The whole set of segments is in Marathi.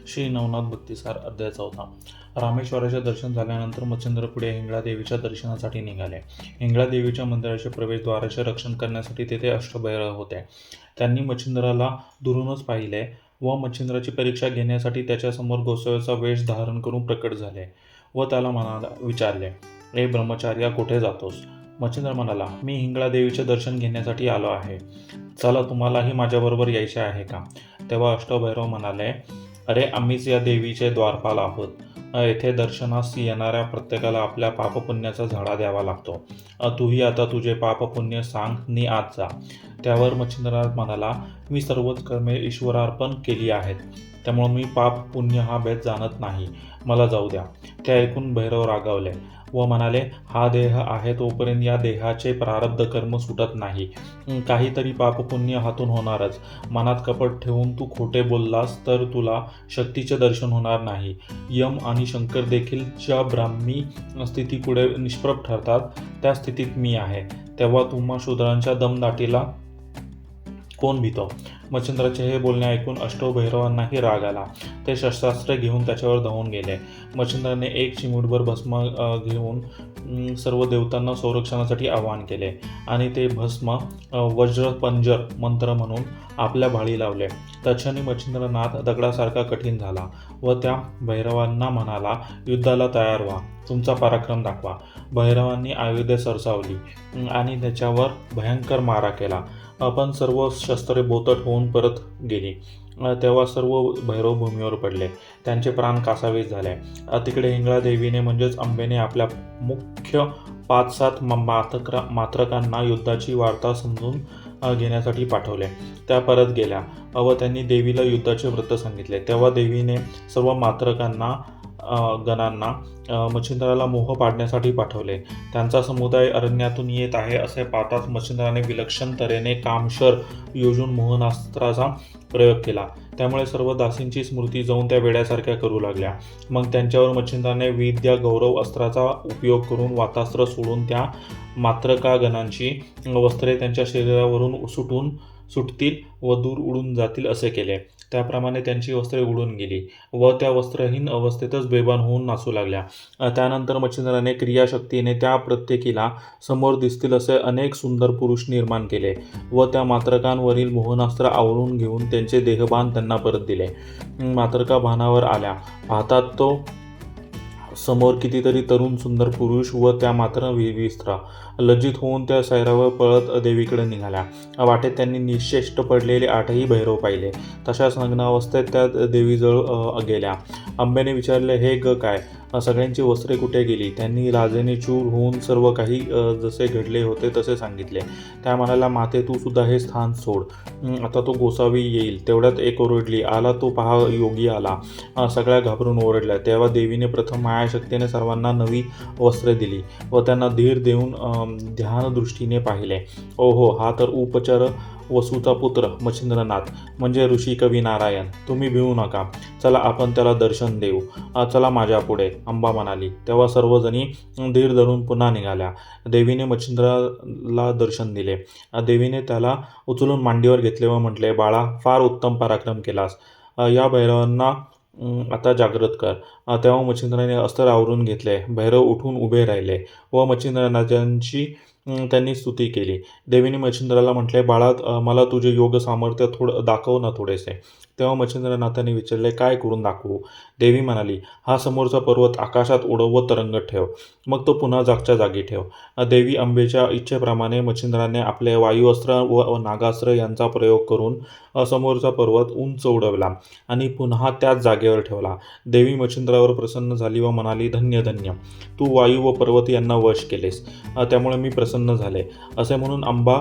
श्री नवनाथ भक्तिसार अध्याय 4. रामेश्वराचे दर्शन झाल्यानंतर मच्छिंद्र पुढे हिंगळादेवीच्या दर्शनासाठी निघाले. हिंगळादेवीच्या मंदिराच्या प्रवेशद्वाराचे रक्षण करण्यासाठी तेथे अष्टभैरव होते. त्यांनी मच्छिंद्राला दुरूनच पाहिले व मच्छिंद्राची परीक्षा घेण्यासाठी त्याच्यासमोर गोसाव्याचा वेश धारण करून प्रकट झाले व त्याला विचारले, "ए ब्रह्मचार्या, कुठे जातोस?" मच्छिंद्र म्हणाला, "मी हिंगळादेवीचे दर्शन घेण्यासाठी आलो आहे. चला, तुम्हालाही माझ्याबरोबर यायचे आहे का?" तेव्हा अष्टभैरव म्हणाले, "अरे, आम्हीच या देवीचे द्वारपाल आहोत. येथे दर्शनास येणाऱ्या प्रत्येकाला आपल्या पापपुण्याचा झाडा द्यावा लागतो. तूही आता तुझे पापपुण्य सांग नि आत जा." त्यावर मच्छिंद्रनाथ म्हणाला, "मी सर्वच कर्मे ईश्वरार्पण केली आहेत, त्यामुळे मी पाप पुण्य हा भेद जाणत नाही. मला जाऊ द्या." ते ऐकून भैरव रागावले व म्हणाले, "हा देह आहे तोपर्यंत या देहाचे प्रारब्ध कर्म सुटत नाही. काहीतरी पापपुण्य हातून होणारच. मनात कपट ठेवून तू खोटे बोललास तर तुला शक्तीचे दर्शन होणार नाही. यम आणि शंकर देखील ज्या ब्राह्मी स्थितीपुढे निष्प्रभ ठरतात, त्या स्थितीत मी आहे. तेव्हा तुम्हा शूद्रांच्या दमदाटीला कोण भितो?" मच्छिंद्राचे हे बोलणे ऐकून अष्टभैरवांनाही राग आला. ते शस्त्रास्त्रे घेऊन त्याच्यावर धावून गेले. मच्छिंद्राने एक चिमूटभर भस्म घेऊन सर्व देवतांना संरक्षणासाठी आवाहन केले आणि ते भस्म वज्रपंजर मंत्र म्हणून आपल्या भाळी लावले. तत्क्षणी मच्छिंद्रनाथ दगडासारखा कठीण झाला व त्या भैरवांना म्हणाला, "युद्धाला तयार व्हा, तुमचा पराक्रम दाखवा." भैरवांनी आयुधे सरसावली आणि त्याच्यावर भयंकर मारा केला. पण सर्व शस्त्रे बोथट होऊन परत गेली. तेव्हा सर्व भैरव भूमीवर पडले. त्यांचे प्राण कासावीस झाले. तिकडे हिंगळादेवीने म्हणजेच अंबेने आपल्या मुख्य 5-7 मात्रकांना युद्धाची वार्ता समजून घेण्यासाठी पाठवले. त्या परत गेल्या व त्यांनी देवीला युद्धाचे वृत्त सांगितले. तेव्हा देवीने सर्व गणांना मच्छिंद्राला मोह पाडण्यासाठी पाठवले. त्यांचा समुदाय अरण्यातून येत आहे असे पाहताच मच्छिंद्राने विलक्षण तऱ्हेने कामशर योजून मोहनास्त्राचा प्रयोग केला. त्यामुळे सर्व दासींची स्मृती जाऊन त्या वेड्यासारख्या करू लागल्या. मग त्यांच्यावर मच्छिंद्राने विद्या गौरव अस्त्राचा उपयोग करून वातास्त्र सोडून त्या मात्रकागणांची वस्त्रे त्यांच्या शरीरावरून सुटतील व दूर उडून जातील असे केले. त्याप्रमाणे त्यांची वस्त्रे उडून गेली व त्या वस्त्रहीन अवस्थेतच बेभान होऊन नाचू लागल्या. त्यानंतर मच्छिंद्राने क्रियाशक्तीने त्या प्रत्येकीला समोर दिसतील असे अनेक सुंदर पुरुष निर्माण केले व त्या मात्रकांवरील मोहनास्त्र आवरून घेऊन त्यांचे देहभान त्यांना परत दिले. मात्रका भानावर आल्या पाहतात तो समोर कितीतरी तरुण सुंदर पुरुष व त्या मात्र विस्त्रा. लज्जित होऊन त्या सैरावर पळत देवीकडे निघाल्या. वाटेत त्यांनी निश्चेष्ट पडलेले 8ही भैरव पाहिले. तशाच नग्नावस्थेत त्या देवीजवळ गेल्या. अंबेने विचारले, "हे काय? सगळ्यांची वस्त्रे कुठे गेली?" त्यांनी लाजेने चूर होऊन सर्व काही जसे घडले होते तसे सांगितले. त्या म्हणाल्या, "माते, तू सुद्धा हे स्थान सोड. आता तो गोसावी येईल." तेवढ्यात एक ओरडली, "आला तो पहा, योगी आला." सगळ्या घाबरून ओरडल्या. तेव्हा देवीने प्रथम मायाशक्तीने सर्वांना नवी वस्त्रे दिली व त्यांना धीर देऊन ध्यानदृष्टीने पाहिले. "ओहो, हा तर उपचर वसूचा पुत्र मच्छिंद्रनाथ, म्हणजे ऋषी कवी नारायण. तुम्ही भिवू नका. चला, आपण त्याला दर्शन देऊ. चला माझ्या पुढे." अंबा म्हणाली. तेव्हा सर्वजणी धीर धरून पुन्हा निघाल्या. देवीने मच्छिंद्राला दर्शन दिले. देवीने त्याला उचलून मांडीवर घेतले व म्हटले, "बाळा, फार उत्तम पराक्रम केलास. या भैरवांना आता जागृत कर." तेव्हा मच्छिंद्राने अस्त्र आवरून घेतले. भैरव उठून उभे राहिले व मच्छिंद्रनाथांची त्यांनी स्तुती केली. देवीने मच्छिंद्राला म्हटले, "बाळा, मला तुझे योग सामर्थ्य दाखव ना थोडेसे." तेव्हा मच्छिंद्रनाथांनी विचारले, "काय करून दाखवू?" देवी म्हणाली, "हा समोरचा पर्वत आकाशात उडव व तरंगत ठेव. मग तो पुन्हा जागच्या जागी ठेव." देवी अंबेच्या इच्छेप्रमाणे मच्छिंद्राने आपले वायुअस्त्र व नागास्त्र यांचा प्रयोग करून समोरचा पर्वत उंच उडवला आणि पुन्हा त्याच जागेवर ठेवला. देवी मच्छिंद्रावर प्रसन्न झाली व म्हणाली, "धन्य धन्य, तू वायू व पर्वत यांना वश केलेस, त्यामुळे मी प्रसन्न झाले." असे म्हणून अंबा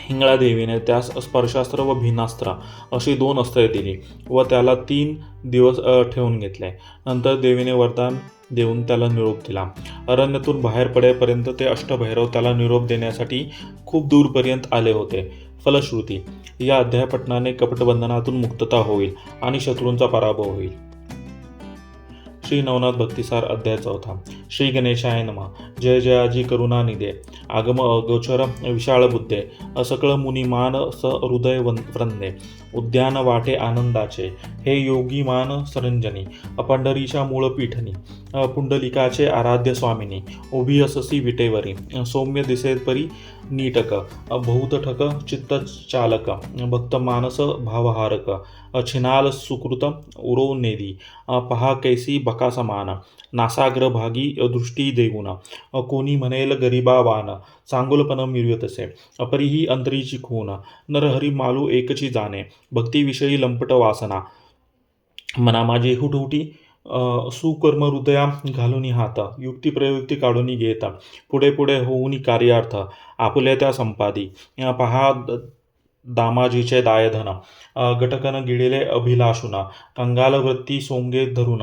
हिंगळादेवीने त्यास स्पर्शास्त्र व भिन्नास्त्र अशी 2 अस्त्रे दिली व त्याला 3 दिवस ठेवून घेतले. नंतर देवीने वरदान देऊन त्याला निरोप दिला. अरण्यातून बाहेर पडेपर्यंत ते अष्टभैरव त्याला निरोप देण्यासाठी खूप दूरपर्यंत आले होते. फलश्रुती: या अध्यायपठणाने कपटबंधनातून मुक्तता होईल आणि शत्रूंचा पराभव होईल. श्री नवनाथ भक्तिसार अध्याय 4. श्री गणेशाय नमः. जय जयाजी करुणानिधे. आगम अगोचर विशाळ बुद्धे. असकळ मुनिमान स हृदय वृंदे. उद्यान वाटे आनंदाचे. हे योगी मान सरंजनी. पंढरीच्या मूळ पीठनी. पुंडलिकाचे आराध्य स्वामिनी. उभी अससी विटेवरी. सौम्य दिसे परी नीटक. बहुत ठक चित्त चालक. भक्त मानस भावहारक. छिनाल सुकृत उरो नेदी. पहा कैसी बका समान. नासाग्रभागी दृष्टी देऊन. कोणी म्हणेल गरिबावान. चांगुलपण मिळवतसे. अपरीही अंतरीची खून. नरहरी मालू एकची जाणे. भक्तीविषयी लंपट वासना. मना माझी हुटहुटी. सुकर्म हृदया घालून हात. युक्ती प्रयुक्ती काढून घेता. पुढे पुढे होऊन कार्यार्थ. आपुल्या त्या संपादी. पहा दामाजीचे दायधन. गटकन गिळले अभिलाषुना. कंगाल वृत्ती सोंगे धरून.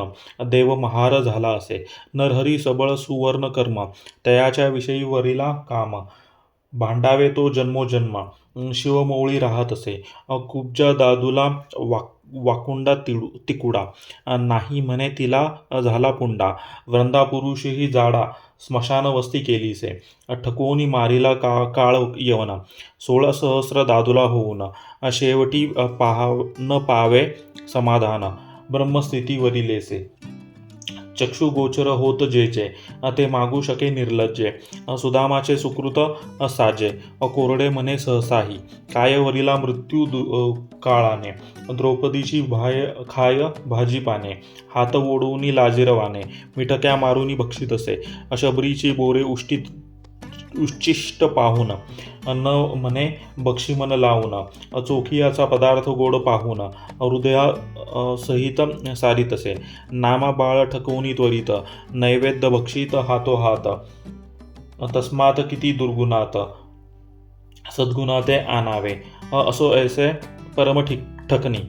देव महार झाला असे. नरहरी सबळ सुवर्ण कर्म. तयाच्या विषयी वरिला काम. भांडावे तो जन्मोजन्म. शिवमौळी राहत असे. कुब्जा दादूला वाकुंडा तिकुडा. नाही म्हणे तिला झाला पुंडा. वृंदापुरुषही जाडा. स्मशान वस्ती केलीसे. ठकोनी मारिला काळ यवना. 16 सहस्र दादूला होऊन. शेवटी न पावे समाधान. ब्रह्मस्थिती वरिलेसे. चक्षुगोचर होत जेचे. ते मागू शके निर्लज्जे. सुदामाचे सुकृत साजे. कोरडे म्हणे सहसाही. काय वरिला मृत्यू काळाने. द्रौपदीची खाय भाजीपाने. हात ओढवूनी लाजिरवाने. मिठक्या मारुनी भक्षित असे. शबरीची बोरे उच्चिष्ट पाहून. न म्हणे बक्षीमन लावून. चोखियाचा पदार्थ गोड पाहून. हृदया सहित सारित असे. नामा बाळ ठकवून त्वरित. नैवेद्य भक्षित हातोहात. तस्मात किती दुर्गुणात. सद्गुणाते आणावे. असो ऐसे परम ठकनी.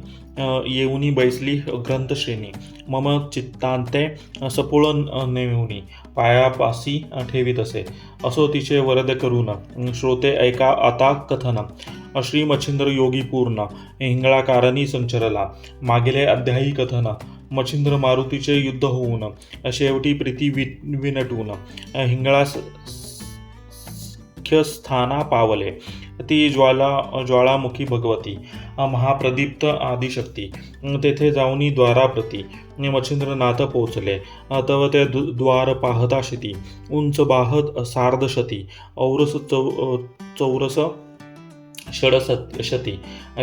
येऊनी बैसली ग्रंथश्रेणी. मम चित्तांते सपोळ नेऊनी. पायापासी ठेवीत असे. असो तिचे वरद करून. श्रोते ऐका आता कथन. श्री मच्छिंद्र योगी पूर्ण. हिंगळाकारणी संचरला. मागेले अध्यायी कथन. मच्छिंद्र मारुतीचे युद्ध होऊन. शेवटी प्रीती विनटून. हिंगळा स्थाना पावले. ती ज्वालामुखी भगवती. महाप्रदीप्त आदिशक्ती. तेथे जाऊनी द्वाराप्रती. मच्छिंद्रनाथ पोचले. तव ते द्वार पाहता शिती. उंच बाहत सार्धशती. औरस चौरस षडशती.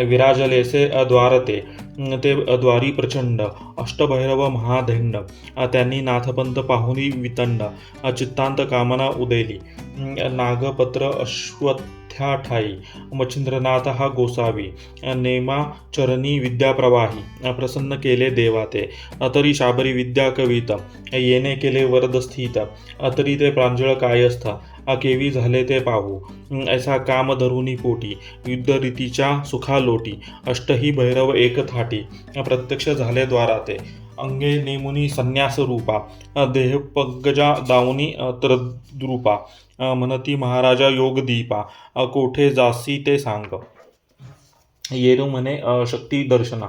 विराजलेसे द्वारते. ते द्वारी प्रचंड. अष्टभैरव महादैंड. त्यांनी नाथपंथ पाहुनी वितंड. चित्तांत कामना उदेली. नागपत्र अश्वत्थ्या ठाई. मच्छिंद्रनाथ हा गोसावी. नेमा चरणी विद्याप्रवाही. प्रसन्न केले देवाते. तरी शाबरी विद्या कवित. येणे केले वरद स्थित. तरी ते प्रांजळ कायस्थ. केवी झाले ते पाहू. ऐसा काम धरुनी पोटी. युद्धरीतीच्या सुखालोटी. अष्टही भैरव एक थाटी. प्रत्यक्ष झाले द्वाराते. अंगे नेमुनी संन्यास रूपा. देह पंकजा दावनी तरद्रूपा. म्हणती महाराजा योगदीपा. कोठे जासी ते सांग. येरू म्हणे शक्ती दर्शना.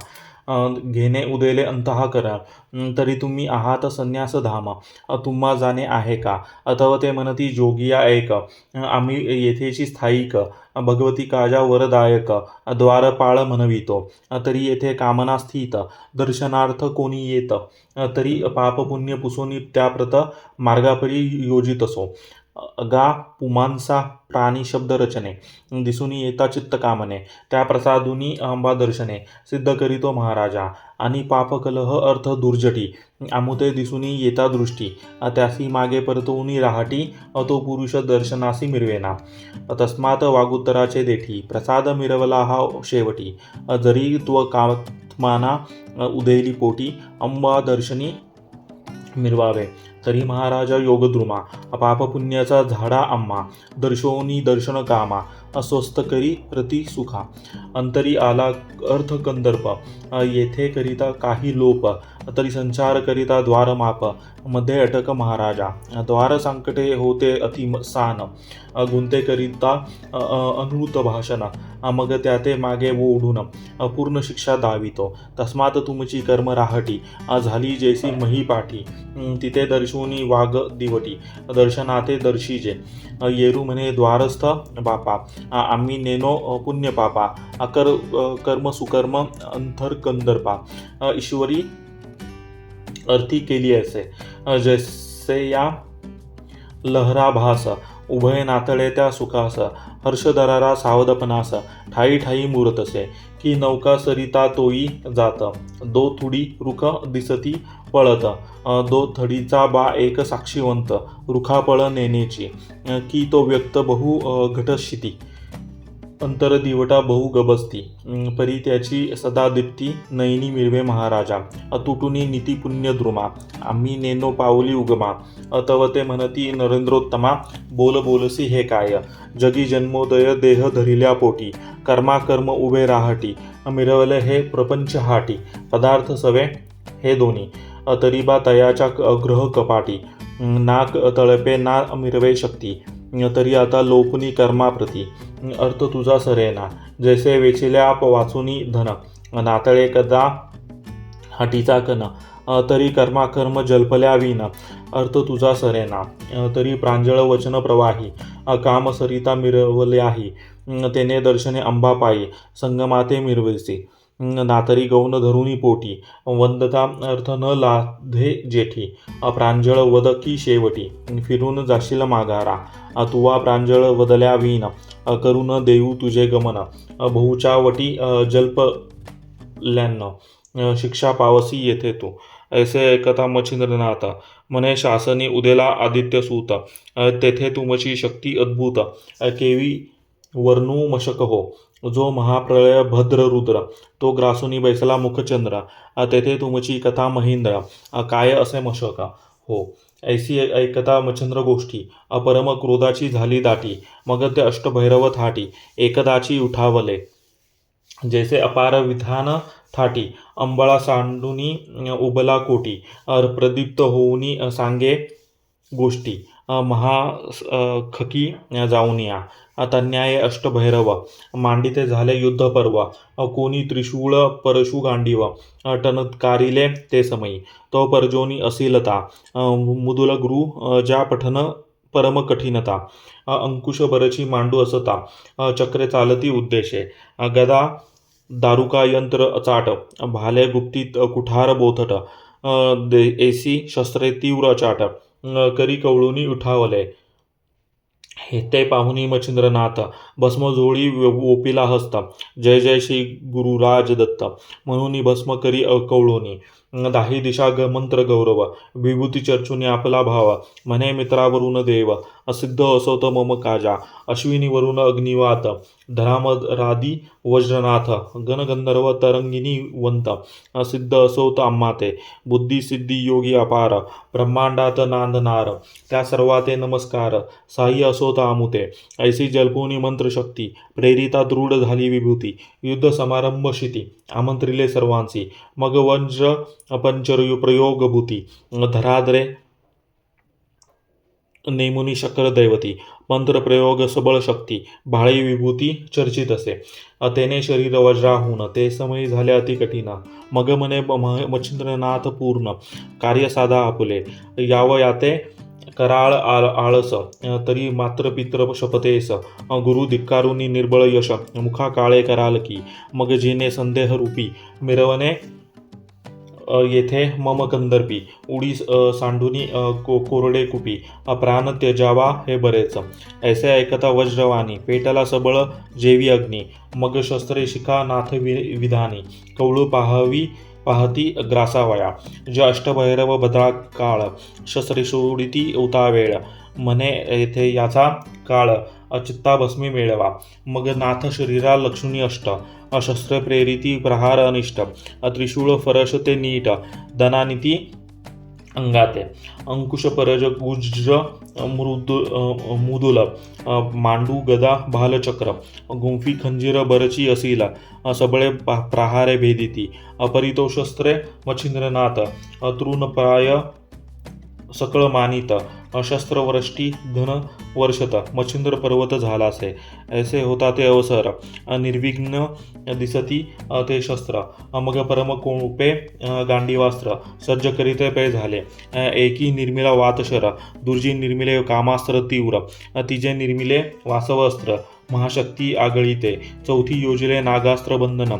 घेणे उदेले अंतहा करा. तरी तुम्ही आहात संन्यास धाम. तुम्हा जाणे आहे का. अथवा ते म्हणती जोगिया ऐक. आम्ही येथेची स्थायिक. भगवती काजा वरदायक. द्वारपाळ म्हणवितो. तरी येथे कामना स्थित. दर्शनार्थ कोणी येत. तरी पापपुण्य पुसोनी त्याप्रत मार्गापरी योजित असो. गा पुमांसा प्राणी शब्द रचने. दिसूनी येता चित्त कामने. त्या प्रसादुनी अंबा दर्शने. सिद्ध करीतो महाराजा. आणि पापकलह अर्थ दुर्जटी. आमुते दिसूनी येता दृष्टी. त्यासी मागे परतवूनी राहटी. तो पुरुष दर्शनासी मिरवेना. तस्मात वागुत्तराचे देठी. प्रसाद मिरवला हा शेवटी. जरी त्व कात्माना उदेली पोटी. अंबा दर्शनी मिरवावे. तरी महाराजा योगद्रुमा. पापपुण्याचा झाडा आम्हा. दर्शोनी दर्शन कामा. अस्वस्थ करी रती सुखा. अंतरी आला अर्थ कंदर्प. येथे करिता काही लोप. तरी संचार करिता द्वार माप, मध्ये अटक महाराजा. द्वार संकटे होते अतिसान, गुंते करिता अनृत भाषण. मग त्याते मागे ओढून पूर्ण शिक्षा दावितो. तस्मात तुमची कर्म राहटी, झाली जैसी मही पाठी. तिथे दर्शुनी वाघ दिवटी, दर्शनाते दर्शिजे. येरू म्हणे द्वारस्थ बापा, आम्ही नेनो पुण्य पापा. कर्म सुकर्म अंतर कंदर्पा. ईश्वरी अर्थी केली असे, जैसे या लहराभास. उभय नातळे त्या सुखास, हर्षदरारा सावधपणास. ठाई ठाई मुरतसे, की नौका सरिता तोई जात. दो थुडी रुख दिसती पळत, दो थडीचा बा एक साक्षीवंत. रुखापळ नेनेची, की तो व्यक्त बहु घटशिती. अंतर दिवटा बहु गबसती, परी त्याची सदा दीप्ती. नयनी मिळवे महाराजा, तुटुनी नीती पुण्य द्रुमा. आम्ही नेनो पावली उगमा, तव ते म्हणती नरेंद्रोत्तमा. बोल बोलसी हे काय, जगी जन्मोदय देह धरिल्या पोटी. कर्माकर्म उभे राहटी, मिरवले हे प्रपंच हाटी. पदार्थ सवे हे दोन्ही, तरीबा तयाच्या ग्रह कपाटी. नाक तळपे ना मिरवे शक्ती, तरी आता लोपनी कर्माप्रती. अर्थ तुझा सरेना, जैसे वेचिल्या वाचुनी धन. नातळे कदा हाटीचा कन, तरी कर्माकर्म जल्पल्या विन. अर्थ तुझा सरेना, तरी प्रांजळ वचन प्रवाही. काम सरिता मिरवल्याही, तेने दर्शने अंबा पायी. संगमाते मिरवसी, नातरी गौन धरुनी पोटी. वंदता अर्थ न लाधे जेठी, प्रांजळ वद की शेवटी. फिरून जाशील माघारा, तुवा प्रांजळ वदल्या विन. करून देऊ तुझे गमन, बहुच्या वटी जल्पल्यान्न. शिक्षा पावसी येथे तू. ऐसे ऐकता मच्छिंद्रनाथ, म्हणे शासनी उदेला आदित्य सूत. तेथे तुमची शक्ती अद्भुत, केवी वर्णू मशक हो. जो महाप्रलय भद्र रुद्र, तो ग्रासुनी बैसला मुखचंद्र. तेथे तुमची कथा महेंद्र, काय असे मशक हो. ऐसी ऐकता मच्छिंद्र गोष्टी, परम क्रोधाची झाली दाटी. मग ते अष्टभैरव थाटी, एकदाची उठावले. जैसे अपार विधान थाटी, अंबळा सांडुनी उबला कोटी. प्रदीप्त होऊनी सांगे गोष्टी, महाखकी जाऊन या. तन्याये अष्टभैरव, मांडिते झाले युद्ध पर्व. कोणी त्रिशूळ परशु गांडीव, टनत्कारिले ते समयी. तो परजोनी असीलता, मुदुल गुरु ज्या पठन परम कठीणता. अंकुश बरची मांडू असता, चक्रे चालती उद्देशे. गदा दारुका यंत्र चाट, भाले गुप्तीत कुठार बोथट. एसी शस्त्रे तीव्र चाट, करी कवळुनी उठावले. हे ते पाहुनी मच्छिंद्रनाथ, भस्मजोळी ओपिला हस्त. जय जय श्री गुरुराज दत्त, म्हणून भस्म करी कवळोनी. दाही दिशा मंत्र गौरव, विभूती चर्चुनी आपला भाव. म्हणे मित्रावरून देव, असिद्ध असोत मम काजा. अश्विनीवरून अग्निवात, धरामरादी वज्रनाथ. गणगंधर्व तरंगिनी वंत, सिद्ध असोत आम्हाते. बुद्धी सिद्धी योगी अपार, ब्रह्मांडात नांदनार. त्या सर्वाते नमस्कार, साई असोत आमुते. ऐसी जल्पोनी मंत्रशक्ती, प्रेरिता दृढ झाली विभूती. युद्ध समारंभ शिती, आमंत्रिले सर्वांसी. मग वज्र पंचर प्रयोगभूती, धराद्रे नेमुनी शक्र दैवती. मंत्रप्रयोग सबळ शक्ती, भाळी विभूती चर्चित असे. तेने शरीर वज्राहून, ते समय झाले अति कठीण. मग म्हणे मच्छिंद्रनाथ पूर्ण, कार्य साधा आपुले. यावयाते कराळ आळस, तरी मात्र पित्र शपथेस. गुरु धिक्कारुनी निर्बळ यश, मुखा काळे कराल की. मग जिने संदेह रूपी, मिरवणे येथे मम कंदर्पी. उडी सांडुनी कोरडे कुपी, प्राण त्यजावा हे बरेच. ऐसे ऐकता वज्रवाणी, पेटला सबळ जेवी अग्नी. मग शस्त्रे शिखा नाथ विधानी, कवळू पाहती ग्रासावया. जे अष्टभैरव भद्रा काळ, शस्त्रे सोडिती उतावेळ. म्हणे येथे याचा काळ, चित्ताभस्मी मेळवा. मग नाथ शरीरा लक्षुनी अष्ट, शस्त्र प्रेरिती प्रहार अनिष्ट. त्रिशूळ फरश ते नीट, दनानिती अंगाते अंकुश परज गुज्ज मुदुल मांडू गदा भालचक्र गुंफी खंजीर बरची असीला सबळे प्रहारे भेदिती अपरितोषस्त्रे मच्छिंद्रनाथ तृणप्राय सकळ मानित शस्त्रवृष्टी धन वर्षत मच्छिंद्र पर्वत झालासे ऐसे होता ते अवसर निर्विघ्न दिसती ते शस्त्र मग परम कोपे गांडीवास्त्र सज्ज करीते पे झाले एकी निर्मिला वातशर दुर्जी निर्मिले कामास्त्र तीव्र तिजे निर्मिले वासवस्त्र महाशक्ती आगळीते चौथी योजले नागास्त्र बंधन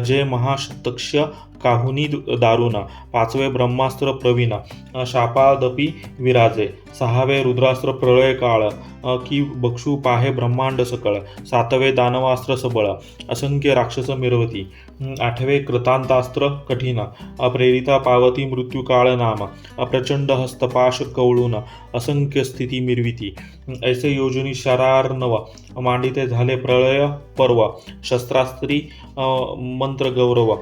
जे महाशतक्ष काहुनी दारुण पाचवे ब्रह्मास्त्र प्रवीण शापादपी विराजे सहावे रुद्रास्त्र प्रळय काळ की बक्षू पाहे ब्रह्मांड सकळ सातवे दानवास्त्र सबळ असंख्य राक्षस मिरवती आठवे कृतांतास्त्र कठीण प्रेरिता पावती मृत्यूकाळ नाम प्रचंड हस्तपाश कवळून असंख्य स्थिती मिरविती ऐसे योजनी शरार्णव मांडिते झाले प्रळय पर्व शस्त्रास्त्री मंत्र गौरव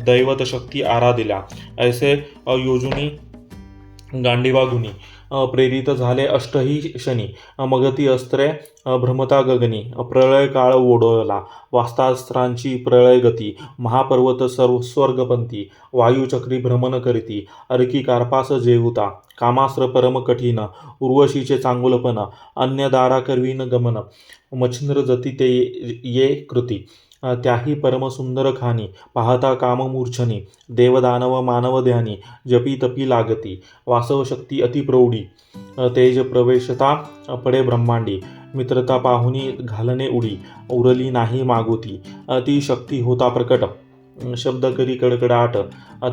दैवत शक्ती आराधिल्या ऐसे योजनी गांडीवागुनी प्रेरित झाले अष्टही शनी मगती अस्त्रे भ्रमता गगनी प्रळय काळ ओढवला वास्तास्त्रांची प्रळय गती महापर्वत सर्व स्वर्गपंथी वायुचक्री भ्रमण करीती अर्की कार्पास जेहुता कामास्त्र परम कठीण उर्वशीचे चांगुलपण अन्य दारा करवीन गमन मच्छिंद्र जती ते ये कृती त्याही परमसुंदर खानी पाहता काममूर्छनी देवदानव मानव ध्यानी जपी तपी लागती वासव शक्ती अतिप्रौढी तेज प्रवेशता पडे ब्रह्मांडी मित्रता पाहुनी घालणे उडी उरली नाही मागुती ती शक्ती होता प्रकट शब्द करी कडकडाट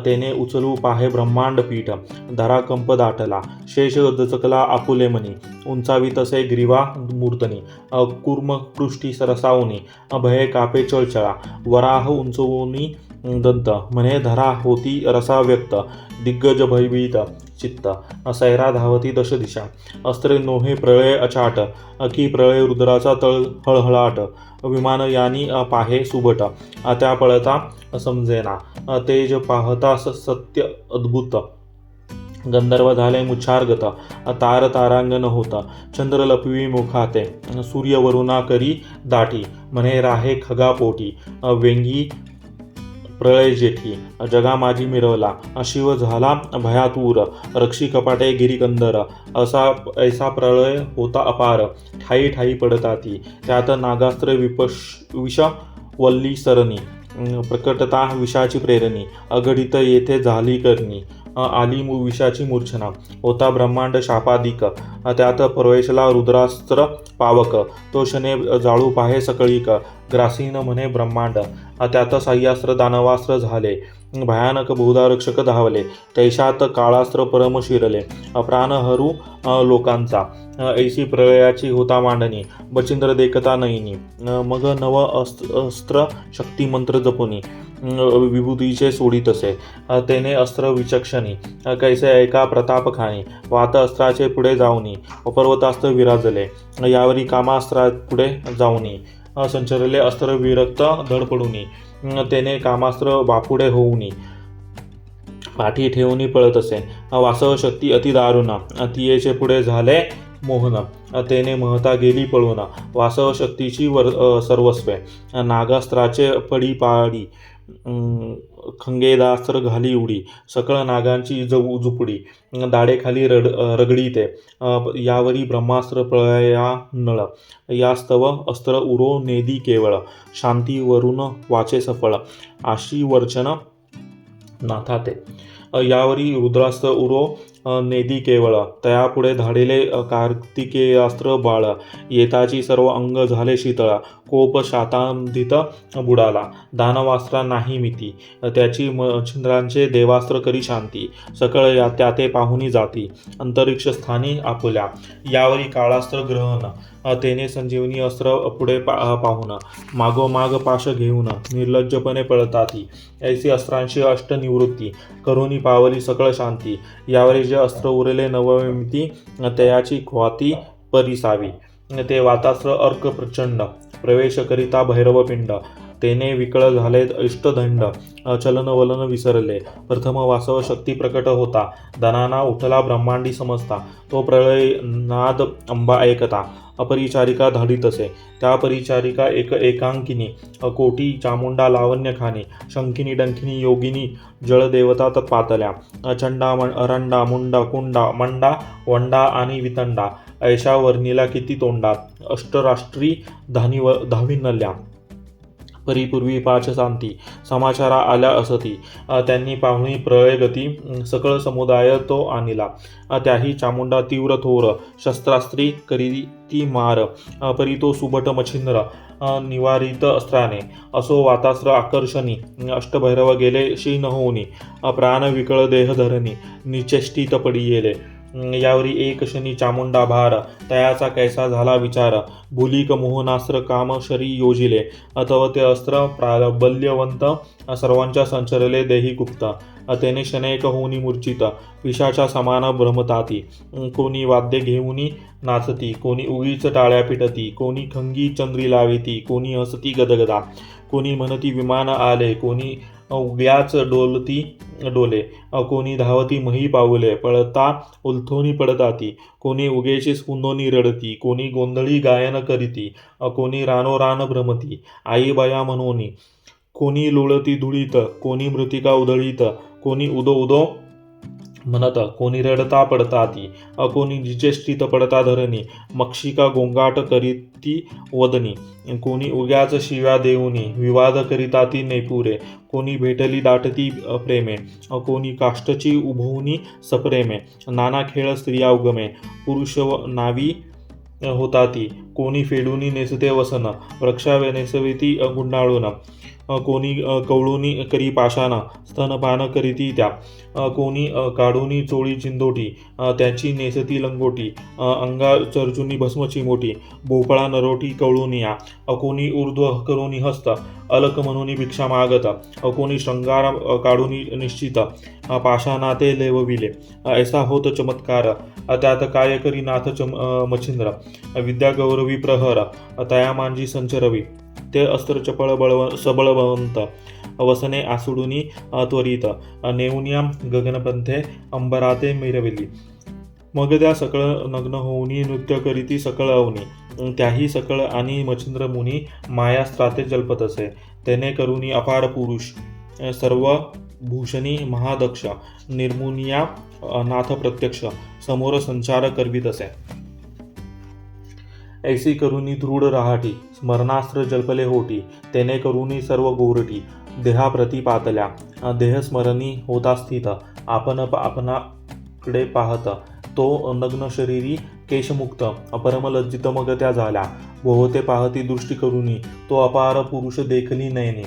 तेने उचलू पाहे ब्रह्मांड पीठ धरा कंप दाटला शेष दचकला आपुले मनी उंचावी तसे ग्रीवा मूर्तनी कुर्म पृष्ठी सरसावनी भये कापे चळचळा वराह उंचवूनी दंत म्हणे धरा होती रसा व्यक्त दिग्गज भयभीत चित्त सैरा धावती दश दिशा अस्त्रे नोहे प्रळय अचाट अकी प्रळय रुद्राचा तळ हळहळाट विमान यानी पाहे सुबट त्या पळता समजेना तेज पाहता सत्य अद्भुत गंधर्व झाले मुच्छारगत तार तारांगण होता चंद्र लपवी मुखाते सूर्य वरुणा करी दाटी म्हणे राहे खगा पोटी वेंगी प्रळय जेठी जगा माझी मिरवला शिव झाला भयातूर रक्षी कपाटे गिरीकंदर ऐसा प्रळय होता अपार ठाई ठाई पडता ती त्यात नागास्त्र विष वल्ली सरणी प्रकटता विषाची प्रेरणी अघटित येथे झाली करणी आली विषाची मूर्छना होता ब्रह्मांड शापादिक त्यात प्रवेशला रुद्रास्त्र पावक तो शने जाळू पाहे सकळीक ग्रासीन म्हणे ब्रह्मांड त्यात साह्यास्त्र दानवास्त्र झाले भयानक बहुधारक्षक धावले तैशात काळास्त्र परम शिरले प्राण हरू लोकांचा ऐशी प्रळयाची होता मांडणी बचिंद्र देखता नयनी मग नव अस्त्र शक्ती मंत्र जपुनी विभूतीचे सोडित असे तेने अस्त्र विचक्षणी कैसे ऐका प्रताप खाणी वात अस्त्राचे पुढे जाऊनी पर्वतास्त्र विराजले यावरी कामास्त्रा पुढे जाऊनी संचरले अस्त्र विरक्त धड पडूनी तेने कामास्त्र बापुडे होऊनी पाठी ठेवूनी पळत असे वासव शक्ती अतिदारुणा तियेचे पुढे झाले मोहन तेने महता गेली पळून वासव शक्तीची सर्वस्वे नागास्त्राचे पडी पाडी खंगेदास्त्र घाली उडी सकळ नागांची झुपडी दाढेखाली रगडीते यावरी ब्रह्मास्त्र प्रळया नळ यास्तव अस्त्र उरो नेदी केवळ शांती वरून वाचे सफळ आशी वर्चन नाथाते यावरी रुद्रास्त्र उरो नेदी केवळ तयापुढे धाडेले कार्तिकेयास्त्र बाळ येताची सर्व अंग झाले शीतळा कोप शातांधित बुडाला दानवास्त्रा नाही मिती त्याची मच्छिंद्रांचे देवास्त्र करी शांती सकळ त्याते पाहुनी जाती अंतरिक्ष स्थानी आपुल्या यावरी काळास्त्र ग्रहण तेने संजीवनी अस्त्र पुढे पाहून मागोमाग पाश घेऊन निर्लज्जपणे पळताती ऐसी अस्त्रांची अष्टनिवृत्ती करुणी पावली सकळ शांती यावरी जे अस्त्र उरले नवमिती तयाची ख्वाती परिसावी ते वातास्त्र अर्क प्रचंड प्रवेश करिता भैरवपिंड तेने विकळ झाले इष्टदंड, चलन वलन विसरले. प्रथम वासव शक्ती प्रकट होता, दनाना उठला ब्रह्मांडी समजता. तो प्रळय नाद अंबा ऐकता, अपरिचारिका धाडीत असे. त्या परिचारिका एकांकिनी, कोटी चामुंडा लावण्य खाणी. शंखिनी डंखिनी योगिनी जळदेवता पातल्या. चंडा अरंडा मुंडा कुंडा मंडा वंडा आणि वितंडा. ऐशा वर्णीला किती तोंडा, अष्टराष्ट्री धाविनल्या. परिपूर्वी पाच शांती, समाचारा आल्या असती. त्यांनी पाहुणी प्रळय गती, सकळ समुदाय तो आणिला. त्याही चामुंडा तीव्र थोर, शस्त्रास्त्री करीती मार. परी तो सुबट मच्छिंद्र, निवारित अस्त्राने. असो वातास्त्र आकर्षणी, अष्टभैरव गेले शीन होऊनी. प्राण विकळ देह धरणी, निचेष्टित पडी गेले. यावरी एक शनी चामुंडा भार, तयाचा कैसा झाला विचार. भुलिक मोहनास्त्र काम शरी योजिले, तव ते अस्त्र प्राबल्यवंत. सर्वांच्या संचरले देही गुप्त. तेने शनैक होऊनी मूर्छित, विषाच्या समान भ्रमताती. कोणी वाद्य घेऊनी नाचती, कोणी उगीच टाळ्या पिटती. कोणी खंगी चंद्री लाविती, कोणी हसती गदगदा. कोणी म्हणती विमान आले, कोणी उग्याच डोलती डोले. कोणी धावती मही पाऊले, पळता उलथोनी पडताती. कोणी उगेची स्पुंदोनी रडती, कोणी गोंधळी गायन करीती. कोणी रानोरान भ्रमती आईबाया म्हणोनी. कोणी लोळती धुळीत, कोणी मृतिका उधळीत. कोणी उदो उदो म्हणत, कोणी रडता पडताती. कोणी निचेष्टित पडता धरणी, मक्षिका गोंगाट करीती वदनी. कोणी उग्याच शिव्या देऊनी, विवाद करीताती नेपुरे. कोणी भेटली दाटती प्रेमे, कोणी काष्टची उभवनी सप्रेमे. नाना खेळ स्त्रिया उगमे, पुरुष नावी होताती. कोणी फेडूनी नेसते वसन, वृक्षावे नेसविती गुंडाळून. कोणी कवळूनी करी पाशाना, स्तनपान करीती त्या. कोणी काढूनी चोळी चिंदोटी, त्याची नेसती लंगोटी. अंगा चर्चुनी भस्मची मोठी, भोपळा नरोटी कवळूनिया. कोणी ऊर्ध्व करोनी हस्त, अलक म्हणून भिक्षा मागत. कोणी शृंगार काढूनी निश्चित, पाशाना ते लेवविले. ऐसा होत चमत्कार, त्यात काय करी नाथ मच्छिंद्र. विद्या गौरवी प्रहर, तया मांजी संचरवी. ते अस्त्र चपळ सबळवंत, वसने आसुडुनी त्वरित. नेऊनिया गगनपंथे, अंबराते मिरविली. मग त्या सकळ नग्न होऊनी नृत्य करीती सकळ अवनी. त्याही सकळ आणि मच्छिंद्र मुनी मायास्त्राते जल्पत असे. त्याने करुनी अपार पुरुष, सर्व भूषणी महादक्ष. निर्मुनिया नाथ प्रत्यक्ष, समोर संचार करवीत असे. ऐसी करुनी दृढ राहाटी, स्मरणास्त्र जल्पले होटी. तेने करुनी सर्व गोरटी, देहाप्रती पातल्या. देहस्मरणी होता स्थित, आपण आपणाकडे पाहत. तो नग्न शरीरी केशमुक्त, परमलज्जित मग त्या झाल्या. भोवते पाहती दृष्टी करुनी, तो अपार पुरुष देखली नयनी.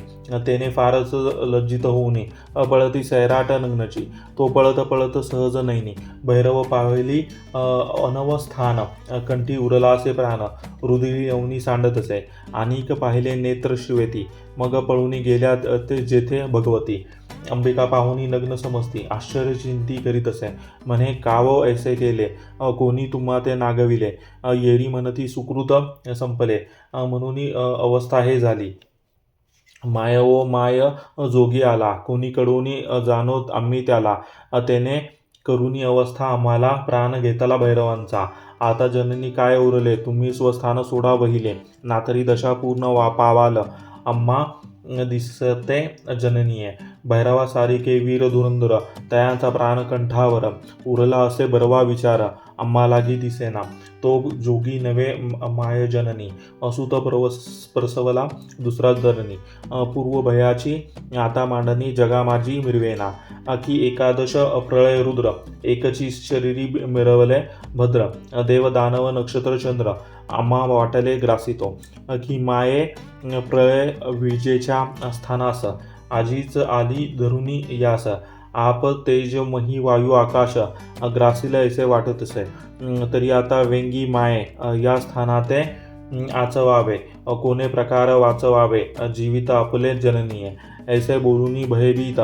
तेने फारच लज्जित होऊनी, पळती सैराट नग्नची. तो पळत पळत सहज नयनी. भैरव पाहिली अनवस्थान, कंठी उरलासे प्राण. रुधिरी अवनी सांडत असे, अनेक पाहिले नेत्र श्वेती. मग पळूनी गेल्या ते जेथे भगवती. अंबिका पाहुनी नग्न समजती, आश्चर्य चिंती करीत असे. म्हणे काव ऐसे केले, कोणी तुम्हा ते नागविले. येरी म्हणती सुकृत संपले, म्हणून अवस्था हे झाली. माय ओ माय जोगी आला, कोणी कडूनी जाणो आम्ही त्याला. त्याने करुणी अवस्था आम्हाला, प्राण घेतला भैरवांचा. आता जननी काय उरले, तुम्ही स्वस्थान सोडा वहिले. नातरी दशा पूर्ण पावाल, आम्हा दिसते जननीये. भैरवा सारिके वीर धुरंधर, तयांचा प्राण कंठावर. उरला असे बरवा विचार, आम्हा लागी दिसेना. तो जोगी नवे माय जननी, असुत प्रसवला दुसरा धरणी. पूर्व भयाची आता मांडणी, जगा माझी मिरवेना. की एकादश प्रळय रुद्र, एकची शरीरी मिरवले भद्र. देव दानव नक्षत्र चंद्र, आम्हा वाटले ग्रासितो. की माये प्रळय विजेच्या स्थानास, आजीच आली धरुनी यास. आप तेज मही वायू आकाश, ग्रासीला ऐसे वाटत असे. तरी आता वेंगी माये, या स्थानाते आचवावे. कोणे प्रकार वाचवावे, जीवित आपले जननीय. ऐसे बोलूनी भयभीत,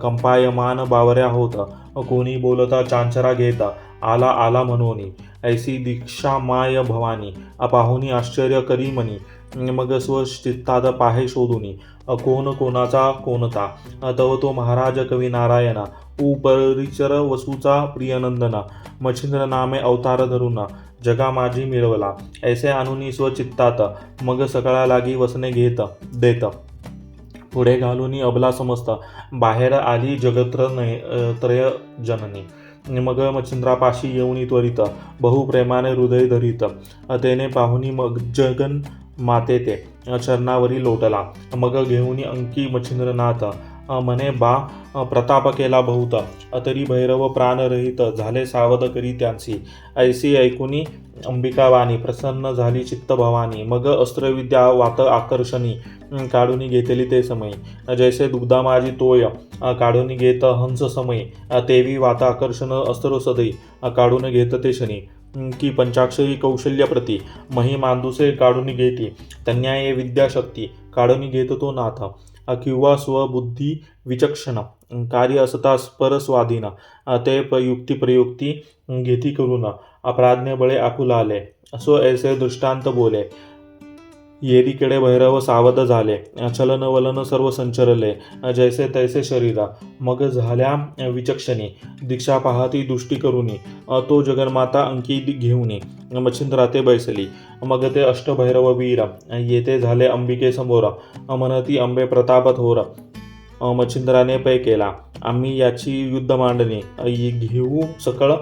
कंपायमान बावऱ्या होत. कोणी बोलता चांचरा घेत, आला आला म्हणोनी. ऐसी दीक्षा माय भवानी, पाहुनी आश्चर्य करी मनी. मग स्वचित्तात पाहे शोधुनी कोण कोणाचा कोणता तव तो महाराज कवी नारायणा उपरिचर वसूचा प्रियनंदना मच्छिंद्र नामे अवतार धरुना जगा माझी मिळवला ऐसे आणुनी स्वचित्तात मग सकाळा लागी वसने घेत देत पुढे घालूनी अबला समजत बाहेर आली त्रय जननी मग मच्छिंद्रापाशी येऊनी त्वरित बहुप्रेमाने हृदय धरित तेने पाहुनी मग जगन माते ते चरणावरी लोटला मग घेऊनी अंकी मच्छिंद्रनाथ मने बा प्रताप केला बहुत तरी भैरव प्राणरहित झाले सावध करी त्यांची ऐसी ऐकुनी अंबिकावाणी प्रसन्न झाली चित्त भवानी मग अस्त्रविद्या वात आकर्षणी काढून घेतली ते समय जैसे दुग्धा माझी तोय काढून घेत हंस समय तेवी वात आकर्षण अस्त्र सदै काढून घेत ते शनी की पंचाक्षरी कौशल्यप्रती मही मांदुसे काढून घेती तन्याय विद्याशक्ती काढून घेत तो नाथ किंवा स्वबुद्धी विचक्षण कार्य असता परस्वाधीन ते युक्ती प्रयुक्ती घेती करून अप्राज्ञ बळे आपुला आले असो ऐसे दृष्टांत बोले येरीकडे भैरव सावध झाले चलन वलन सर्व संचरले जैसे तैसे शरीरा मग झाल्या विचक्षणी दीक्षा पाहती दृष्टी करुनी तो जगन्माता अंकी घेऊनी मच्छिंद्राते बैसली मग ते अष्टभैरव वीर येते झाले अंबिके समोर म्हणती अंबे प्रताप थोर मच्छिंद्राने पै केला आम्ही याची युद्ध मांडणी घेऊ सकळ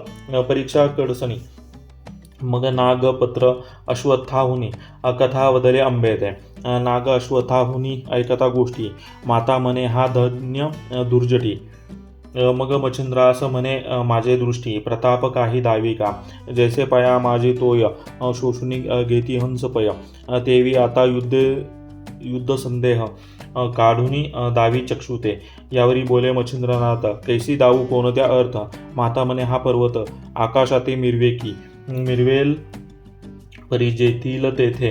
परीक्षा कडसणी मग नाग पत्र अश्वत्थाहुनी कथा वदले अंबेते नाग अश्वत्थाहुनी ऐकता गोष्टी माता म्हणे हा धन्य दुर्जटी मग मच्छिंद्रास म्हणे माझे दृष्टी प्रताप काही दावी का जैसे पया माझे तोय शोषुनी घेती हंस पय तेवी आता युद्ध संदेह काढुनी दावी चक्षुते यावरी बोले मच्छिंद्रनाथ कैसी दाऊ कोणत्या अर्थ माता म्हणे हा पर्वत आकाशाते मिरवेल परिजेतील तेथे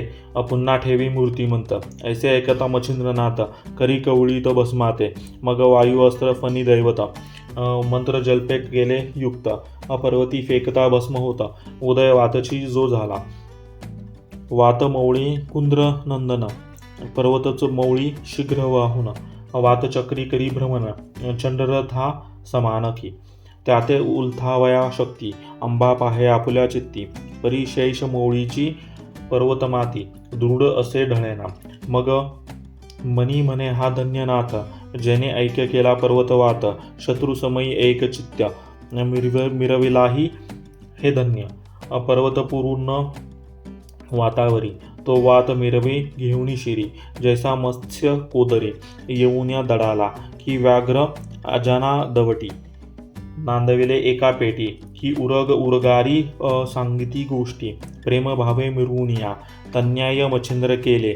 पुन्हा ठेवी मूर्तिमंत ऐसे ऐकता मच्छिंद्रनाथ करी कवळीत भस्माते मग वायू अस्त्र फणी दैवत मंत्र जल्पे गेले युक्त पर्वती फेकता भस्म होता उदय वातची जो झाला वात मौळी कुंद्र नंदन पर्वतच मौळी शीघ्र वाहुन वात चक्री करी भ्रमण चंडरथा समानकी त्याते उलथावया शक्ती अंबा पाहे आपुल्या चित्ती परिशेष मोळीची पर्वतमाती दृढ असे ढळेना मग मनी म्हणे हा धन्यनाथ जेने ऐक्य केला पर्वतवात शत्रुसमयी एक चित्त्य मिरविलाही हे धन्य पर्वत पूर्ण वातावरी तो वात मिरवी घेऊनी शिरी जैसा मत्स्य कोदरे येऊन्या दडाला की व्याघ्र अजाना दवटी नांदविले एका पेटी ही उरगारी सांगिती गोष्टी प्रेम भावे मिरवुनिया तन्याय मच्छिंद्र केले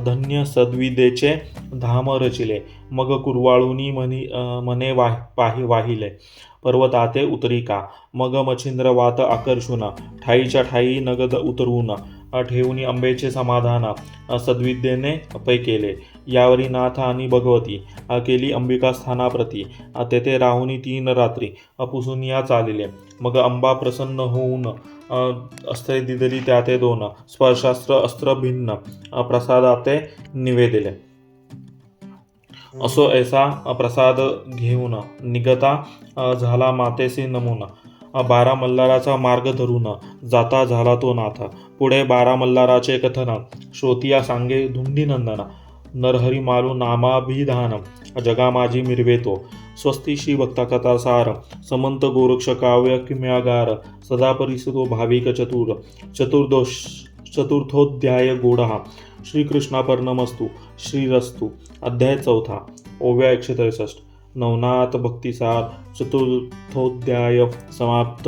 धन्य सद्विदेचे धाम रचिले मग कुरवाळुनी मने वाहिले पर्वताते उतरिका मग मच्छिंद्र वात आकर्षुन ठाईच्या ठाई नगद उतरवून ठेवून अंबेचे समाधान सद्विद्येने पै केले यावरी नाथ आणि भगवती केली अंबिका स्थानाप्रती तेथे राहुनी 3 रात्री पुसूनिया चालिले मग अंबा प्रसन्न होऊन अस्त्रे दिदली त्याते 2 स्पर्शास्त्र अस्त्र भिन्न प्रसादाते निवेदिले असो ऐसा प्रसाद घेऊन निगता झाला मातेसी नमुना 12 मल्हाराचा मार्ग धरून जाता झाला तो नाथ पुढे 12 मल्हाराचे कथन श्रोतिया सांगे धुंडीनंदन नरहरी मालू नामाभिधान जगा माझी मिरवेतो स्वस्तिशी भक्ता कथा सार समंत गोरक्ष काव्य किम्यागार सदा परिसतो भाविक चतुर्थोध्याय गोडहा श्रीकृष्णापर्णमस्तु श्रीरस्तु अध्याय 4 ओव्या 163 नवनाथ भक्तिसार चतुर्थोध्याय समाप्त.